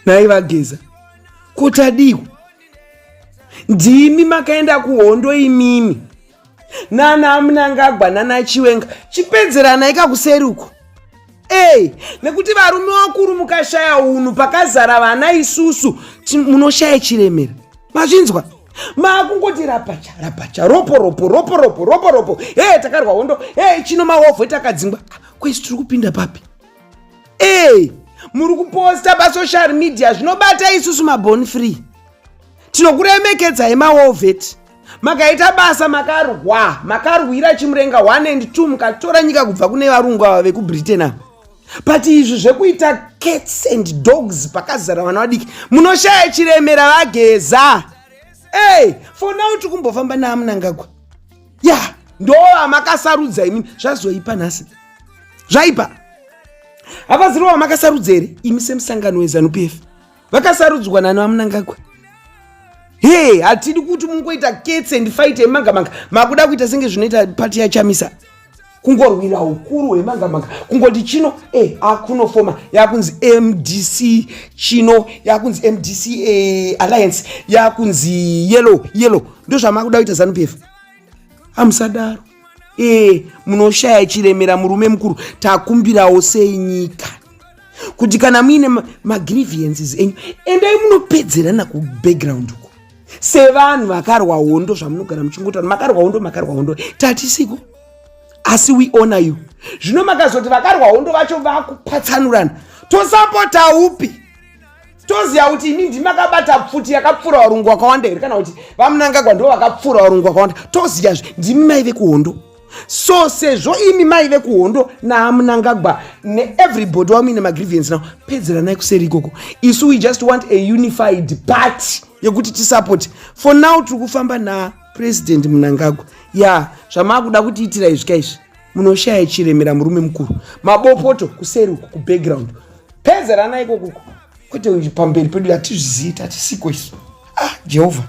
naiva Geza kutadiwa ndimi makaenda kuhondo imimi nana Mnangagwa nana Chiwenga Pedzerenai Kuseri uko. Nekuti varume vakuru mukashaya unhu pakazara vana isusu Munoshaya Chiremera. Mazvinzwa? Makungoti rapacha ropo. Takarwa hondo. Chino mahovho takadzingwa. Kwesi tiri kupinda papi? Muri kuposta paSoshari Midhiya zvinobata isusu maboni free. Tinokuremekedzai mahovheti. Makaita basa makarwira chimurenga 1 and 2 mukatora nyika kubva kune varungu ava vekuBritain. But izvi zvekuita cats and dogs pakazara vana vadiki Munoshaya Chiremera vaGeza. For now tikumbofamba naMnangagwa. Ndo vamakasarudza imimi zvazoipa nhasi. Zvaipa. Havaziro vamakasarudza here imi semusangano weZANU-PF. Vakasarudzwa naMnangagwa. Hatidi kuti mungoita cats and fight emanga makuda kuita senge zvinoita pati yaChamisa. Kungorwira ukuru hwemanga kungoti chino akunofoma yakunzi MDC chino yakunzi MDC Alliance yakunzi yellow ndo zvamakuda kuita ZANU-PF. Amusadaro. Munoshaya Chiremera murume mukuru takumbirawo senyika kuti kana muine grievances enyu endai munopedzerana ku background uko sevanhu vakarwa hondo zvamunogara muchingotana makarwa hondo tatisiko. Asi we honor you. Zvino makazoti vakarwa hondo vacho vakupatsanurana. Tosapota upi? Toziya kuti ini ndimakabata pfuti yakapfura varungu vakawanda here kana kuti vaMnangagwa ndo vakapfura varungu vakawanda. Toziya ndimi maive kuhondo. So sezvo imi maive kuhondo naMnangagwa everybody wamine magrievance now Pedzerenai Kuseri ikoko. Isu we just want a unified party yekuti tisupport. For now tiri kufamba na President Mnangagwa. Zvamakuda kuti itira izvika izvi Munoshaya Chiremera murume mukuru mabopoto kuseri uku background Pedzerenai ikoko kwete pamberi pedu hatizvizivi tatisiko isu. Jehovah.